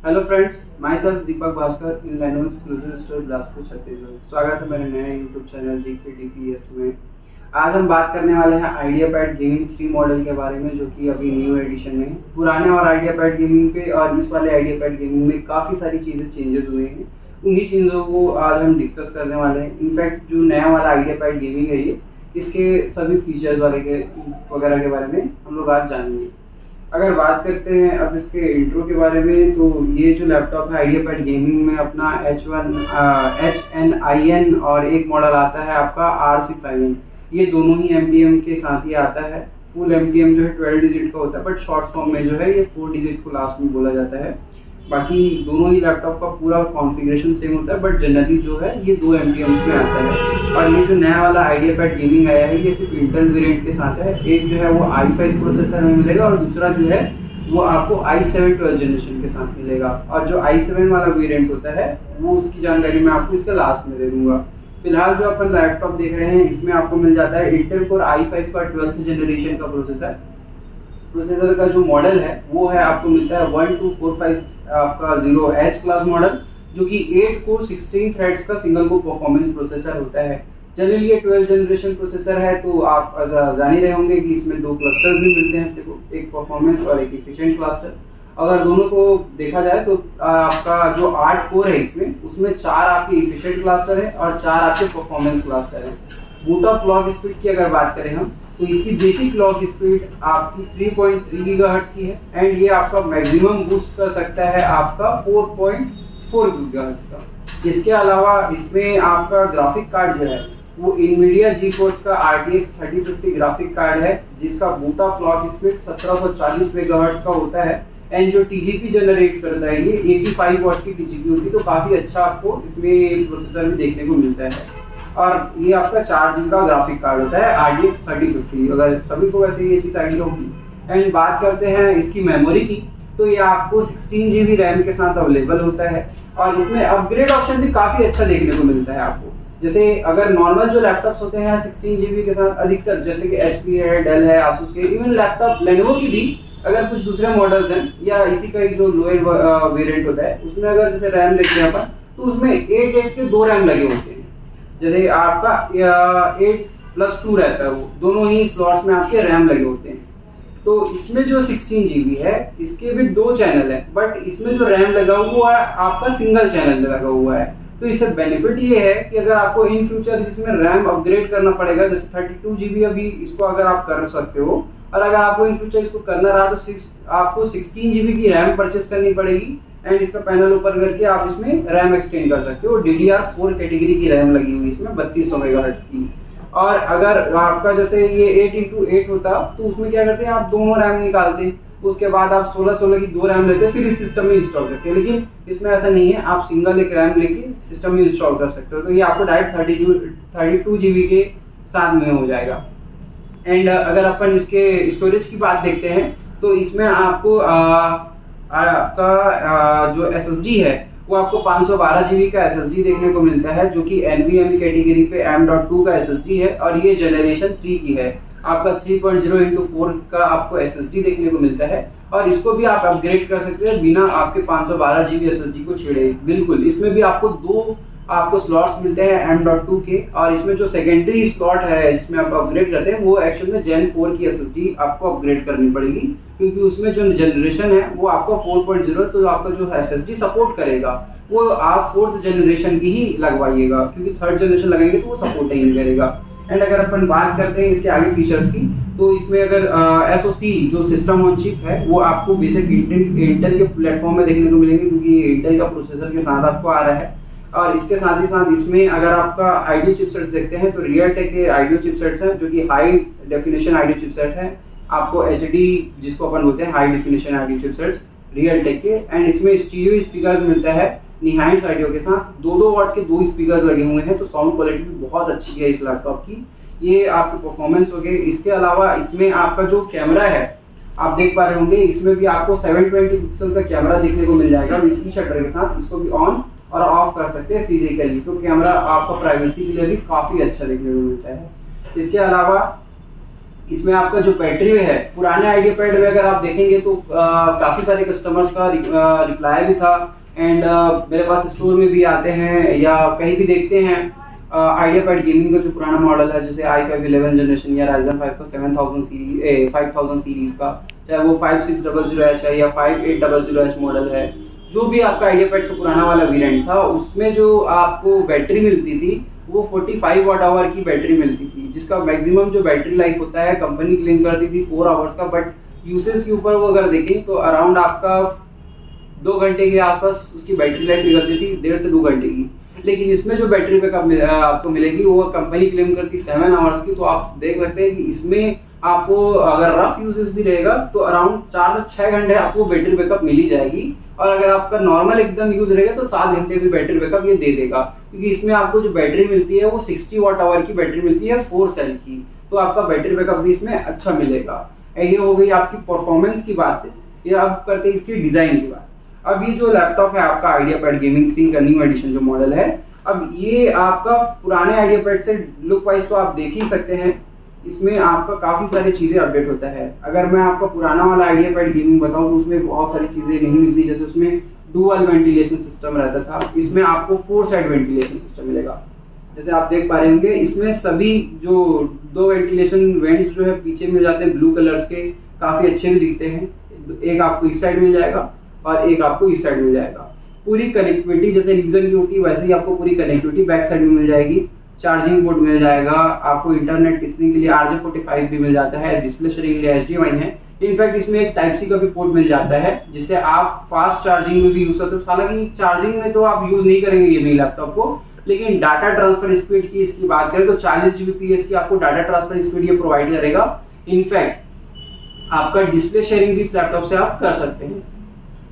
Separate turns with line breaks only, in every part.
Hello friends, my self Deepak Bhaskar in Lenovo exclusive store Bilaspur Chhattisgarh. स्वागत है मेरे नए यूट्यूब चैनल जीके डीपीएस में। आज हम बात करने वाले हैं आइडियापैड गेमिंग 3 मॉडल के बारे में, जो कि अभी न्यू एडिशन में है। पुराने और आइडियापैड गेमिंग पे और इस वाले आइडियापैड गेमिंग में काफ़ी सारी चीज़ें चेंजेस हुए हैं। उन्हीं चीज़ों को आज हम डिस्कस करने वाले हैं। इनफैक्ट जो नया वाला आइडियापैड गेमिंग है ये, इसके सभी फीचर्स वाले के वगैरह के बारे में हम लोग आज जानेंगे। अगर बात करते हैं अब इसके इंट्रो के बारे में, तो ये जो लैपटॉप है आइडियापैड गेमिंग में अपना HNIN और एक मॉडल आता है आपका R6IN। ये दोनों ही MDM के साथ ही आता है। फुल MDM जो है 12 डिजिट का होता है, बट शॉर्ट फॉर्म में जो है ये 4 डिजिट को लास्ट में बोला जाता है। बाकी दोनों ही लैपटॉप का पूरा कॉन्फ़िगरेशन सेम होता है, बट जनरली जो है ये 2 MDMs में आता है। और ये जो नया वाला आइडियापैड गेमिंग आया है ये सिर्फ इंटेल वेरिएंट के साथ है। एक जो है वो i5 प्रोसेसर में मिलेगा और दूसरा जो है वो आपको i7 12th जनरेशन के साथ मिलेगा। और जो i7 वाला वेरिएंट होता है वो उसकी जानकारी मैं आपको इसके लास्ट में दे दूंगा। फिलहाल जो अपन लैपटॉप देख रहे हैं इसमें आपको मिल जाता है इंटेल कोर i5 का 12th जनरेशन का प्रोसेसर का जो मॉडल है वो है आपको मिलता है 1245 आपका 0H क्लास मॉडल, जो कि 8 कोर 16 थ्रेड्स का सिंगल कोर परफॉर्मेंस प्रोसेसर होता है। जनरली ये 12th जनरेशन प्रोसेसर है, तो आप जान ही रहे होंगे कि इसमें 2 क्लस्टर्स भी मिलते हैं देखो, एक परफॉर्मेंस और एक एफिशिएंट क्लस्टर। अगर दोनों को देखा जाए तो आपका जो 8 कोर है इसमें, उसमें 4 आपके एफिशिएंट क्लस्टर है और 4 आपके परफॉर्मेंस क्लस्टर है। बूट अप क्लॉक स्पीड की अगर बात करें हम, तो इसकी बेसिक क्लॉक स्पीड आपकी 3.3 गीगाहर्ट्ज की है एंड ये आपका मैक्सिमम बूस्ट कर सकता है आपका 4.4 गीगाहर्ट्ज का। इसके अलावा इसमें आपका ग्राफिक कार्ड जो है वो NVIDIA GeForce का RTX 3050 ग्राफिक कार्ड है, जिसका boot up clock speed 1740 megahertz का होता है। एंड जो TGP जनरेट करता है ये 85 वॉट की TGP होती है, तो काफ़ी अच्छा आपको इसमें प्रोसेसर भी देखने को मिलता है। और ये आपका 4 GB का ग्राफिक कार्ड होता है RTX 3050, अगर सभी को वैसे ये चीज़ आइडिया होगी। एंड बात करते हैं इसकी मेमोरी की, तो ये आपको 16 GB रैम के साथ अवेलेबल होता है। और इसमें अपग्रेड ऑप्शन भी काफ़ी अच्छा देखने को मिलता है आपको। जैसे अगर नॉर्मल जो लैपटॉप्स होते हैं 16 GB के साथ अधिकतर, जैसे कि HP है, डेल है, आसूस के, इवन लैपटॉप लेनोवो की भी अगर कुछ दूसरे मॉडल्स हैं या इसी का एक जो लोअर वेरिएंट होता है उसमें अगर जैसे रैम देखते हैं अपन, तो उसमें 8 के 2 रैम लगे होते हैं। जैसे आपका 8+2 रहता है, वो दोनों ही स्लॉट्स में आपके रैम लगे होते हैं। तो इसमें जो 16 GB है इसके भी 2 चैनल है, बट इसमें जो रैम लगा हुआ है आपका सिंगल चैनल लगा हुआ है। तो इससे बेनिफिट ये है कि अगर आपको इन फ्यूचर जिसमें रैम अपग्रेड करना पड़ेगा, जैसे 32 GB अभी इसको अगर आप कर सकते हो, और अगर आपको इन फ्यूचर इसको करना रहा तो आपको 16 GB की रैम परचेस करनी पड़ेगी। एंड इसका पैनल ऊपर करके आप इसमें रैम एक्सटेंड कर सकते हो। DDR4 कैटेगरी की रैम लगी हुई इसमें 3200 मेगाहर्ट्ज की। और अगर आपका जैसे ये 8x8 होता तो उसमें क्या करते हैं, आप दोनों रैम निकालते, उसके बाद आप 16 की 2 रैम लेते फिर इस सिस्टम में इंस्टॉल करते हैं। लेकिन इसमें ऐसा नहीं है, आप सिंगल एक रैम लेके सिस्टम में इंस्टॉल कर सकते हो। तो ये आपको डायरेक्ट 32 GB के साथ में हो जाएगा। एंड अगर अपन इसके स्टोरेज की बात देखते हैं, तो इसमें आपको आपका जो SSD है वो आपको 512 GB का SSD देखने को मिलता है, जो कि NVMe कैटेगरी पे M.2 का SSD है और ये जनरेशन 3 की है। आपका 3.0x4 का आपको SSD देखने को मिलता है और इसको भी आप अपग्रेड कर सकते हैं बिना आपके 512 GB SSD को छेड़े। बिल्कुल, इसमें भी आपको 2 आपको स्लॉट्स मिलते हैं M.2 के, और इसमें जो सेकेंडरी स्लॉट है जिसमें आप अपग्रेड करते हैं वो एक्चुअल में Gen 4 की SSD आपको अपग्रेड करनी पड़ेगी, क्योंकि उसमें जो जनरेशन है वो आपका 4.0, तो आपका जो SSD सपोर्ट करेगा वो आप 4th जनरेशन की ही लगवाइएगा, क्योंकि 3rd जनरेशन लगाएंगे तो वो सपोर्ट ही नहीं करेगा। एंड अगर अपन बात करते हैं इसके आगे फीचर्स की, तो इसमें अगर SoC जो सिस्टम ऑन चिप है वो आपको बेसिक इंटेल के प्लेटफॉर्म में देखने को मिलेंगे, क्योंकि इंटेल का प्रोसेसर के साथ आपको आ रहा है। और इसके साथ ही साथ इसमें अगर आपका आईडियो चिपसेट देखते हैं तो रियलटेक के आईडियो चिपसेट्स हैं, जो कि हाई डेफिनेशन आईडियो चिपसेट है। आपको HD जिसको अपन बोलते हैं हाई डेफिनेशन आईडियो चिपसेट्स रियलटेक के। एंड इसमें स्टीरियो स्पीकर्स मिलता है निहाइंस ऑडियो के साथ, 2 वाट के 2 स्पीकर्स लगे हुए हैं, तो साउंड क्वालिटी भी बहुत अच्छी है इस लैपटॉप की। ये आपकी परफॉर्मेंस हो गई। इसके अलावा इसमें आपका जो कैमरा है आप देख पा रहे होंगे, इसमें भी आपको 720 पिक्सल का कैमरा देखने को मिल जाएगा विद की शटर के साथ। इसको भी ऑन और ऑफ कर सकते हैं फिजिकली, तो कैमरा आपका प्राइवेसी के लिए भी काफ़ी अच्छा देखने को मिलता है। इसके अलावा इसमें आपका जो बैटरी है, पुराने आइडिया पैड में अगर आप देखेंगे तो काफ़ी सारे कस्टमर्स का रिप्लाई भी था, एंड मेरे पास स्टोर में भी आते हैं या कहीं भी देखते हैं आइडिया पैड गेमिंग का जो पुराना मॉडल है, जैसे i5 11 जनरेशन या Ryzen 5 का 5000 सीरीज का, चाहे वो 5600H है या 5800H मॉडल है, जो भी आपका आइडिया पैड का पुराना वाला वेरिएंट था, उसमें जो आपको बैटरी मिलती थी वो 45 वाट आवर की बैटरी मिलती थी, जिसका मैक्सिमम जो बैटरी लाइफ होता है कंपनी क्लेम करती थी 4 आवर्स का, बट यूसेज के ऊपर वो अगर देखें तो अराउंड आपका 2 घंटे के आसपास उसकी बैटरी लाइफ निकलती थी, 1.5 से 2 घंटे की। लेकिन इसमें जो बैटरी बैकअप आपको मिलेगी वो कंपनी क्लेम करती 7 आवर्स की। तो आप देख सकते हैं कि इसमें आपको अगर रफ यूजेस भी रहेगा तो अराउंड 4 से 6 घंटे आपको बैटरी बैकअप मिल ही जाएगी, और अगर आपका नॉर्मल एकदम यूज रहेगा तो 7 घंटे भी बैटरी बैकअप ये दे देगा, क्योंकि इसमें आपको जो बैटरी मिलती है वो 60 वाट आवर की बैटरी मिलती है 4 सेल की, तो आपका बैटरी बैकअप भी इसमें अच्छा मिलेगा। ये हो गई आपकी परफॉर्मेंस की बात। ये अब करते हैं इसकी डिजाइन की बात। अब ये जो लैपटॉप है आपका आइडिया पैड गेमिंग 3 का न्यू एडिशन जो मॉडल है, अब ये आपका पुराने आइडिया पैड से लुक वाइज तो आप देख ही सकते हैं, इसमें आपका काफ़ी सारी चीज़ें अपडेट होता है। अगर मैं आपका पुराना वाला आइडिया पैड गेमिंग बताऊं तो उसमें बहुत सारी चीज़ें नहीं मिलती, जैसे उसमें डुअल वेंटिलेशन सिस्टम रहता था, इसमें आपको 4 साइड वेंटिलेशन सिस्टम मिलेगा। जैसे आप देख पा रहे होंगे इसमें सभी जो 2 वेंटिलेशन वेंट्स जो है पीछे मिल जाते हैं ब्लू कलर्स के, काफ़ी अच्छे भी दिखते हैं। एक आपको इस साइड मिल जाएगा और एक आपको इस साइड मिल जाएगा। पूरी कनेक्टिविटी जैसे रीजन की होती है वैसे ही आपको पूरी कनेक्टिविटी बैक साइड में मिल जाएगी। चार्जिंग पोर्ट मिल जाएगा आपको, इंटरनेट कितने के लिए RJ45 भी मिल जाता है, डिस्प्ले शेयरिंग के लिए HDMI है। इनफैक्ट इसमें एक टाइप सी का भी पोर्ट मिल जाता है जिससे आप फास्ट चार्जिंग में भी यूज करते हो। हालांकि चार्जिंग में तो आप यूज नहीं करेंगे ये नई लैपटॉप को, लेकिन डाटा ट्रांसफर स्पीड की इसकी बात करें तो 40 Gbps की आपको डाटा ट्रांसफर स्पीड ये प्रोवाइड करेगा। इनफैक्ट आपका डिस्प्ले शेयरिंग भी इस लैपटॉप से आप कर सकते हैं।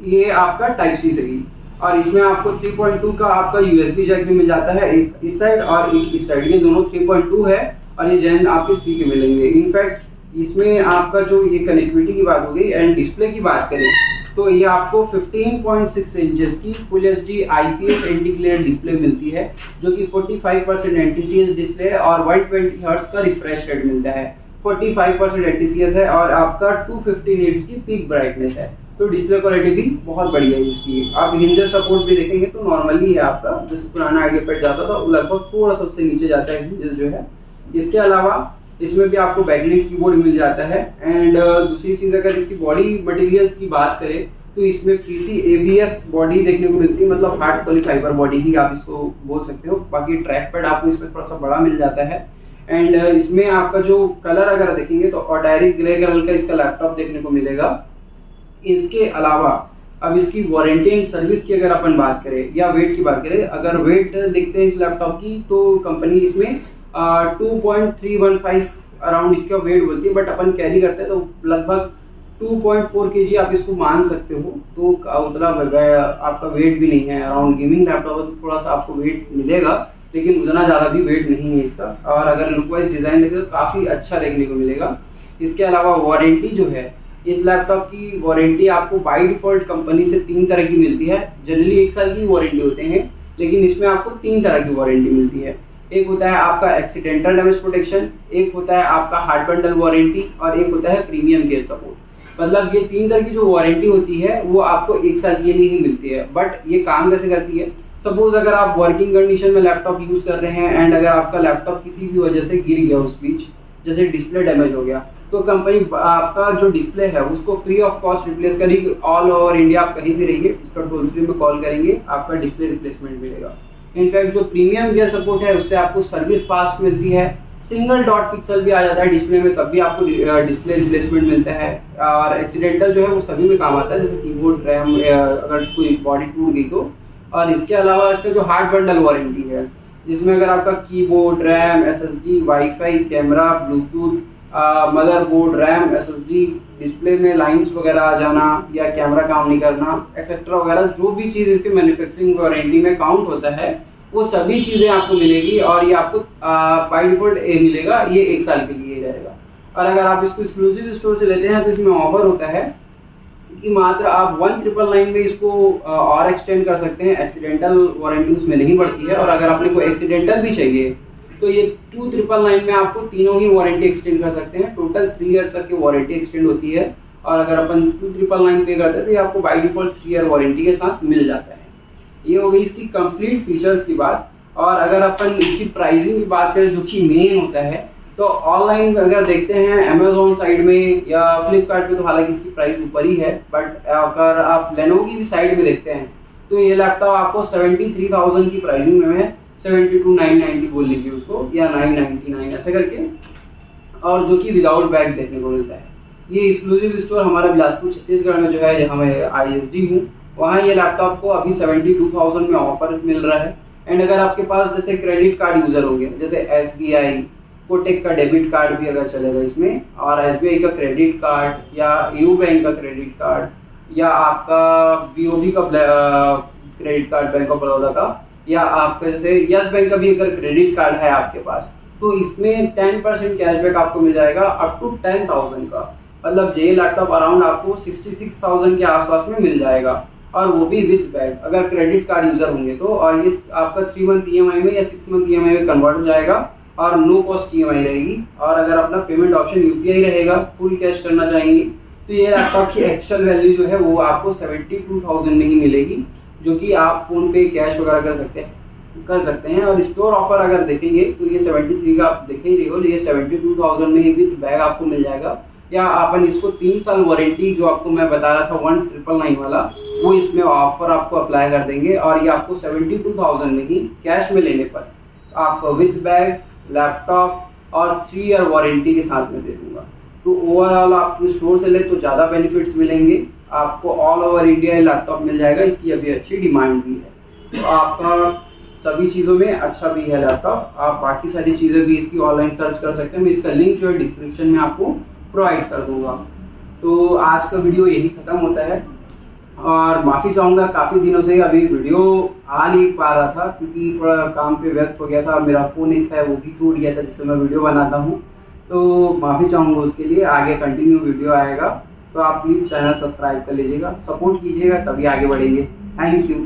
ये आपका टाइप सी सही, और इसमें आपको 3.2 का आपका USB जैक भी मिल जाता है, एक इस साइड और एक इस साइड, ये दोनों 3.2 है और ये जैन आपके 3 के मिलेंगे। इनफैक्ट इसमें आपका जो ये कनेक्टिविटी की बात हो गई, एंड डिस्प्ले की बात करें तो ये आपको 15.6 इंचेस की full HD IPS anti glare display मिलती है, जो कि 45% NTCS डिस्प्ले है और 120 हर्ट्ज का रिफ्रेश रेट मिलता है। 45% NTCS है और आपका 250 निट्स की पीक ब्राइटनेस है, तो डिस्प्ले क्वालिटी भी बहुत बढ़िया है इसकी। आप हिंजस सपोर्ट भी देखेंगे तो नॉर्मली है आपका, जैसे पुराना आइडिया पैड जाता था वो लगभग थोड़ा सा उससे नीचे जाता है हिंजस जो है। इसके अलावा इसमें भी आपको बैकलाइट कीबोर्ड मिल जाता है। एंड दूसरी चीज़ अगर इसकी बॉडी मटेरियल्स की बात करें तो इसमें PC ABS बॉडी देखने को मिलती है, मतलब हार्ड पॉलीफाइबर बॉडी ही आप इसको बोल सकते हो। बाकी ट्रैक पैड आपको इसमें थोड़ा सा बड़ा मिल जाता है। एंड इसमें आपका जो कलर अगर देखेंगे तो ऑडायरिक ग्रे कलर का इसका लैपटॉप देखने को मिलेगा। इसके अलावा अब इसकी वारंटी एंड सर्विस की अगर अपन बात करें या वेट की बात करें, अगर वेट देखते हैं इस लैपटॉप की तो कंपनी इसमें 2.315 अराउंड इसका वेट बोलती है, बट अपन कैरी करते हैं तो लगभग 2.4 kg आप इसको मान सकते हो, तो उतना आपका वेट भी नहीं है। अराउंड गेमिंग लैपटॉप तो थोड़ा सा आपको वेट मिलेगा, लेकिन उतना ज़्यादा भी वेट नहीं है इसका। और अगर लुक वाइज डिज़ाइन देखें तो काफ़ी अच्छा देखने को मिलेगा। इसके अलावा वारंटी जो है, इस लैपटॉप की वारंटी आपको बाय डिफॉल्ट कंपनी से 3 तरह की मिलती है। जनरली 1 साल की वारंटी होते हैं, लेकिन इसमें आपको 3 तरह की वारंटी मिलती है। एक होता है आपका एक्सीडेंटल डैमेज प्रोटेक्शन, एक होता है आपका हार्ड बंडल वारंटी और एक होता है प्रीमियम केयर सपोर्ट। मतलब ये 3 तरह की जो वारंटी होती है वो आपको 1 साल के लिए ही मिलती है। बट ये काम कैसे करती है, सपोज अगर आप वर्किंग कंडीशन में लैपटॉप यूज़ कर रहे हैं एंड अगर आपका लैपटॉप किसी भी वजह से गिर गया उस बीच, जैसे डिस्प्ले डैमेज हो गया, तो कंपनी आपका जो डिस्प्ले है उसको फ्री ऑफ कॉस्ट रिप्लेस करेगी। ऑल ओवर इंडिया आप कहीं भी रहिए, इसका टोल फ्री में कॉल करेंगे, आपका डिस्प्ले रिप्लेसमेंट मिलेगा। इनफैक्ट जो प्रीमियम गियर सपोर्ट है उससे आपको सर्विस फास्ट मिलती है। सिंगल डॉट पिक्सल भी आ जाता है डिस्प्ले में, तब भी आपको डिस्प्ले रिप्लेसमेंट मिलता है। और एक्सीडेंटल जो है वो सभी में काम आता है, जैसे कीबोर्ड, रैम, अगर कोई बॉडी टूट गई तो। और इसके अलावा इसका जो हार्ड बंडल वारंटी है, जिसमें अगर आपका keyboard, RAM, SSD, wifi, camera, Bluetooth, motherboard, RAM, SSD, display में लाइंस वगैरह आ जाना या कैमरा काम नहीं करना एक्सेट्रा वगैरह, जो भी चीज़ इसके मैन्युफैक्चरिंग वारंटी में काउंट होता है वो सभी चीज़ें आपको मिलेगी। और ये आपको बाय डिफॉल्ट मिलेगा, ये 1 साल के लिए रहेगा। और अगर आप इसको एक्सक्लूसिव स्टोर से लेते हैं तो इसमें ऑफर होता है कि मात्र आप 1999 में इसको और एक्सटेंड कर सकते हैं। एक्सीडेंटल वारंटी उसमें नहीं बढ़ती है। और अगर आपने कोई एक्सीडेंटल भी चाहिए तो ये 2999 में आपको तीनों ही वारंटी एक्सटेंड कर सकते हैं। टोटल 3 ईयर तक की वारंटी एक्सटेंड होती है, और अगर अपन 2999 पे करते हैं तो ये आपको बाई डिफॉल्ट 3 ईयर वारंटी के साथ मिल जाता है। ये हो गई इसकी कंप्लीट फीचर्स की बात। और अगर अपन इसकी प्राइसिंग की बात करें जो कि मेन होता है, तो ऑनलाइन अगर देखते हैं अमेजोन साइड में या फ्लिपकार्ट पे तो हालांकि इसकी प्राइस ऊपर ही है, बट अगर आप लेनोवो की भी साइड में देखते हैं तो ये लैपटॉप आपको 73,000 की प्राइसिंग में है, 72,990 बोल लीजिए उसको, या 999 ऐसे करके, और जो कि विदाउट बैग देखने को मिलता है। ये एक्सक्लूसिव स्टोर हमारा बिलासपुर छत्तीसगढ़ में जो है, जहाँ मैं ISD हूँ, वहाँ ये लैपटॉप को अभी 72,000 में ऑफर मिल रहा है। एंड अगर आपके पास जैसे क्रेडिट कार्ड यूज़र होंगे, जैसे SBI, कोटेक का डेबिट कार्ड भी अगर चलेगा इसमें, और SBI का क्रेडिट कार्ड या EU बैंक का क्रेडिट कार्ड, या आपका BOB का credit card bank of Baroda का, या आपका जैसे यस बैंक का भी अगर क्रेडिट कार्ड है आपके पास, तो इसमें 10% कैशबैक आपको मिल जाएगा अप टू 10,000 का। मतलब ये लैपटॉप अराउंड आपको 66,000 के आसपास में मिल जाएगा, और वो भी विद बैग अगर क्रेडिट कार्ड यूज़र होंगे तो। और ये आपका 3 मंथ EMI में या 6 मंथ EMI में कन्वर्ट हो जाएगा, और नो कॉस्ट EMI रहेगी। और अगर अपना पेमेंट ऑप्शन UPI रहेगा, फुल कैश करना चाहेंगे, तो ये लैपटॉप की एक्चुअल वैल्यू जो है वो आपको 72,000 में ही मिलेगी, जो कि आप फ़ोन पे कैश वगैरह कर सकते हैं। और स्टोर ऑफर अगर देखेंगे तो ये 73 का आप देख ही रहे हो, ये 72,000 में ही विद बैग आपको मिल जाएगा। या अपन इसको 3 साल वारंटी जो आपको मैं बता रहा था 1999 वाला, वो इसमें ऑफर आपको अप्लाई कर देंगे, और ये आपको 72,000 में ही कैश में लेने पर आपको विद बैग लैपटॉप और 3 ईयर वारंटी के साथ में दे दूंगा। तो ओवरऑल आप स्टोर से ले तो ज़्यादा बेनिफिट्स मिलेंगे आपको, ऑल ओवर इंडिया लैपटॉप मिल जाएगा, इसकी अभी अच्छी डिमांड भी है। तो आपका सभी चीज़ों में अच्छा भी है लैपटॉप। आप बाकी सारी चीज़ें भी इसकी ऑनलाइन सर्च कर सकते हैं, मैं इसका लिंक जो है डिस्क्रिप्शन में आपको प्रोवाइड कर दूंगा। तो आज का वीडियो यही ख़त्म होता है, और माफ़ी चाहूँगा काफ़ी दिनों से अभी वीडियो आ नहीं पा रहा था, क्योंकि थोड़ा काम पे व्यस्त हो गया था। मेरा फ़ोन एक है वो भी टूट गया था जिससे मैं वीडियो बनाता हूँ, तो माफ़ी चाहूँगा उसके लिए। आगे कंटिन्यू वीडियो आएगा, तो आप प्लीज़ चैनल सब्सक्राइब कर लीजिएगा, सपोर्ट कीजिएगा, तभी आगे बढ़ेंगे। Thank you.